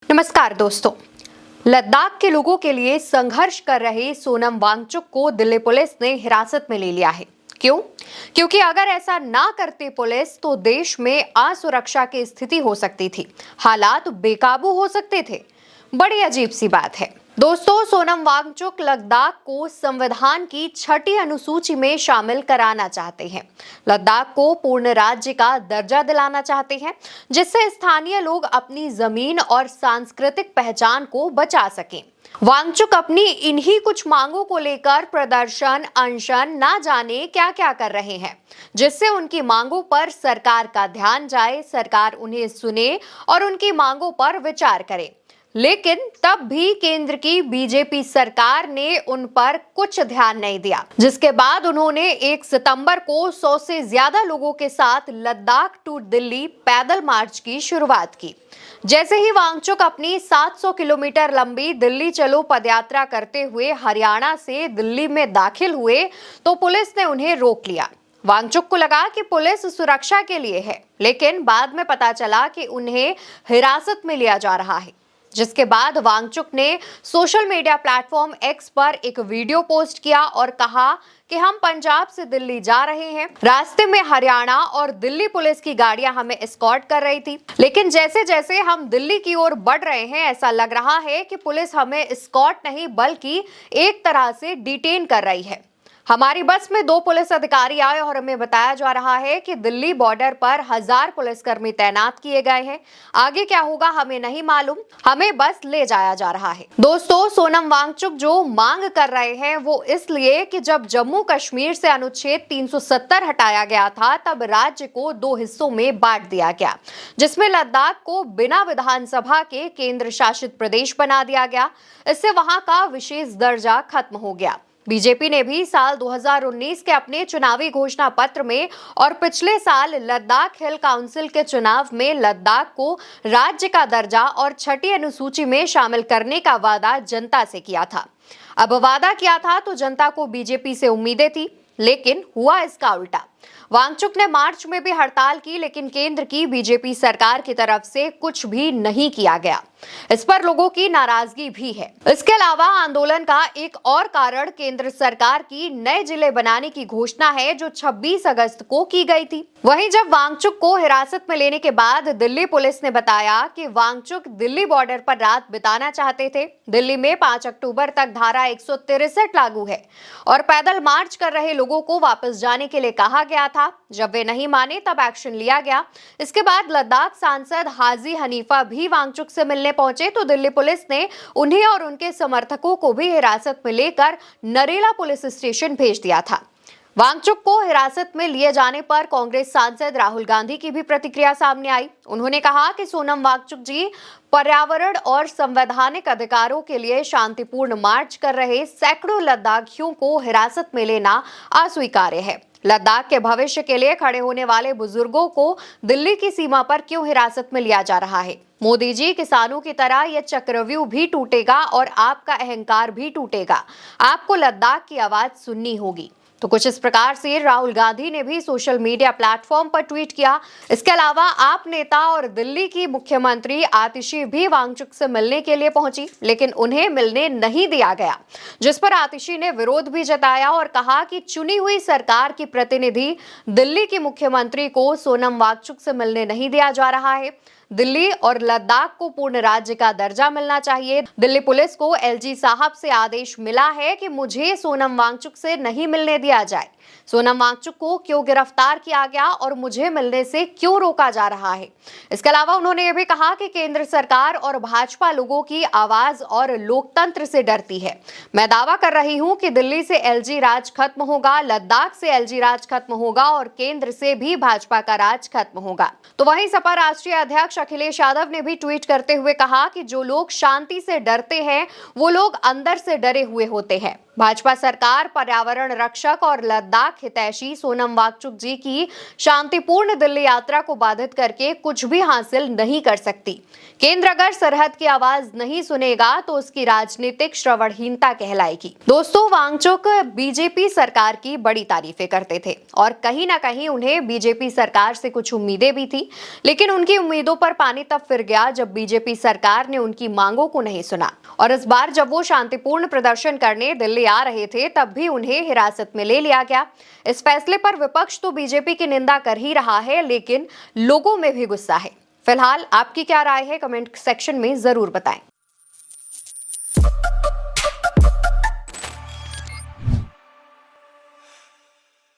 नमस्कार दोस्तों। लद्दाख के लोगों के लिए संघर्ष कर रहे सोनम वांगचुक को दिल्ली पुलिस ने हिरासत में ले लिया है। क्यों? क्योंकि अगर ऐसा ना करती पुलिस तो देश में असुरक्षा की स्थिति हो सकती थी, हालात बेकाबू हो सकते थे। बड़ी अजीब सी बात है दोस्तों। सोनम वांगचुक लद्दाख को संविधान की 6ठी अनुसूची में शामिल कराना चाहते हैं। लद्दाख को पूर्ण राज्य का दर्जा दिलाना चाहते हैं, जिससे स्थानीय लोग अपनी जमीन और सांस्कृतिक पहचान को बचा सकें। वांगचुक अपनी इन्हीं कुछ मांगों को लेकर प्रदर्शन, अनशन ना जाने क्या क्या कर रहे हैं, जिससे उनकी मांगों पर सरकार का ध्यान जाए, सरकार उन्हें सुने और उनकी मांगों पर विचार करे। लेकिन तब भी केंद्र की बीजेपी सरकार ने उन पर कुछ ध्यान नहीं दिया, जिसके बाद उन्होंने 1 सितंबर को 100 से ज्यादा लोगों के साथ लद्दाख टू दिल्ली पैदल मार्च की शुरुआत की। जैसे ही वांगचुक अपनी 700 किलोमीटर लंबी दिल्ली चलो पदयात्रा करते हुए हरियाणा से दिल्ली में दाखिल हुए तो पुलिस ने उन्हें रोक लिया। वांगचुक को लगा कि पुलिस सुरक्षा के लिए है, लेकिन बाद में पता चला कि उन्हें हिरासत में लिया जा रहा है। जिसके बाद वांगचुक ने सोशल मीडिया प्लेटफॉर्म एक्स पर एक वीडियो पोस्ट किया और कहा कि हम पंजाब से दिल्ली जा रहे हैं। रास्ते में हरियाणा और दिल्ली पुलिस की गाड़ियां हमें एस्कॉर्ट कर रही थी, लेकिन जैसे जैसे हम दिल्ली की ओर बढ़ रहे हैं ऐसा लग रहा है कि पुलिस हमें एस्कॉर्ट नहीं बल्कि एक तरह से डिटेन कर रही है। हमारी बस में 2 पुलिस अधिकारी आए और हमें बताया जा रहा है कि दिल्ली बॉर्डर पर 1000 पुलिसकर्मी तैनात किए गए हैं। आगे क्या होगा हमें नहीं मालूम, हमें बस ले जाया जा रहा है। दोस्तों, सोनम वांगचुक जो मांग कर रहे हैं वो इसलिए कि जब जम्मू कश्मीर से अनुच्छेद 370 हटाया गया था तब राज्य को 2 हिस्सों में बांट दिया गया, जिसमें लद्दाख को बिना विधानसभा के केंद्र शासित प्रदेश बना दिया गया। इससे वहां का विशेष दर्जा खत्म हो गया। बीजेपी ने भी साल 2019 के अपने चुनावी घोषणा पत्र में और पिछले साल लद्दाख हिल काउंसिल के चुनाव में लद्दाख को राज्य का दर्जा और 6ठी अनुसूची में शामिल करने का वादा जनता से किया था। अब वादा किया था तो जनता को बीजेपी से उम्मीदें थी, लेकिन हुआ इसका उल्टा। वांगचुक ने मार्च में भी हड़ताल की, लेकिन केंद्र की बीजेपी सरकार की तरफ से कुछ भी नहीं किया गया। इस पर लोगों की नाराजगी भी है। इसके अलावा आंदोलन का एक और कारण केंद्र सरकार की नए जिले बनाने की घोषणा है, जो 26 अगस्त को की गई थी। वहीं जब वांगचुक को हिरासत में लेने के बाद दिल्ली पुलिस ने बताया कि वांगचुक दिल्ली बॉर्डर पर रात बिताना चाहते थे। दिल्ली में 5 अक्टूबर तक धारा 163 लागू है और पैदल मार्च कर रहे लोगों को वापस जाने के लिए कहा गया था। जब वे नहीं माने तब एक्शन लिया गया। इसके बाद लद्दाख सांसद हाजी हनीफा भी वांगचुक से मिलने पहुंचे तो दिल्ली पुलिस ने उन्हें और उनके समर्थकों को भी हिरासत में लेकर नरेला पुलिस स्टेशन भेज दिया था। वांगचुक को हिरासत में लिए जाने पर कांग्रेस सांसद राहुल गांधी की भी प्रतिक्रिया सामने आई। उन्होंने कहा कि सोनम वांगचुक जी पर्यावरण और संवैधानिक अधिकारों के लिए शांतिपूर्ण मार्च कर रहे सैकड़ों लद्दाखियों को हिरासत में लेना अस्वीकार्य है। लद्दाख के भविष्य के लिए खड़े होने वाले बुजुर्गों को दिल्ली की सीमा पर क्यों हिरासत में लिया जा रहा है? मोदी जी, किसानों की तरह यह चक्रव्यूह भी टूटेगा और आपका अहंकार भी टूटेगा। आपको लद्दाख की आवाज सुननी होगी। तो कुछ इस प्रकार से राहुल गांधी ने भी सोशल मीडिया प्लेटफॉर्म पर ट्वीट किया। इसके अलावा आप नेता और दिल्ली की मुख्यमंत्री आतिशी भी वांगचुक से मिलने के लिए पहुंची, लेकिन उन्हें मिलने नहीं दिया गया, जिस पर आतिशी ने विरोध भी जताया और कहा कि चुनी हुई सरकार की प्रतिनिधि दिल्ली की मुख्यमंत्री को सोनम वांगचुक से मिलने नहीं दिया जा रहा है। दिल्ली और लद्दाख को पूर्ण राज्य का दर्जा मिलना चाहिए। दिल्ली पुलिस को एलजी साहब से आदेश मिला है कि मुझे सोनम वांगचुक से नहीं मिलने दिया जाए। सोनम वांगचुक को क्यों गिरफ्तार किया गया और मुझे मिलने से क्यों रोका जा रहा है? इसके अलावा उन्होंने ये भी कहा कि केंद्र सरकार और भाजपा लोगों की आवाज और लोकतंत्र से डरती है। मैं दावा कर रही हूं कि दिल्ली से एलजी राज खत्म होगा, लद्दाख से एलजी राज खत्म होगा और केंद्र से भी भाजपा का राज खत्म होगा। तो वहीं सपा राष्ट्रीय अध्यक्ष अखिलेश यादव ने भी ट्वीट करते हुए कहा कि जो लोग शांति से डरते हैं वो लोग अंदर से डरे हुए होते हैं। भाजपा सरकार पर्यावरण रक्षक और लद्दाख हितैषी सोनम वांगचुक जी की शांतिपूर्ण दिल्ली यात्रा को बाधित करके कुछ भी हासिल नहीं कर सकती। केंद्र अगर सरहद की आवाज नहीं सुनेगा तो उसकी राजनीतिक श्रवणहीनता कहलाएगी। दोस्तों, वांगचुक बीजेपी सरकार की बड़ी तारीफें करते थे और कहीं ना कहीं उन्हें बीजेपी सरकार से कुछ उम्मीदें भी थी, लेकिन उनकी उम्मीदों पर पानी तब फिर गया जब बीजेपी सरकार ने उनकी मांगों को नहीं सुना। और इस बार जब वो शांतिपूर्ण प्रदर्शन करने दिल्ली आ रहे थे तब भी उन्हें हिरासत में ले लिया गया। इस फैसले पर विपक्ष तो बीजेपी की निंदा कर ही रहा है, लेकिन लोगों में भी गुस्सा है। फिलहाल आपकी क्या राय है, कमेंट सेक्शन में जरूर बताएं।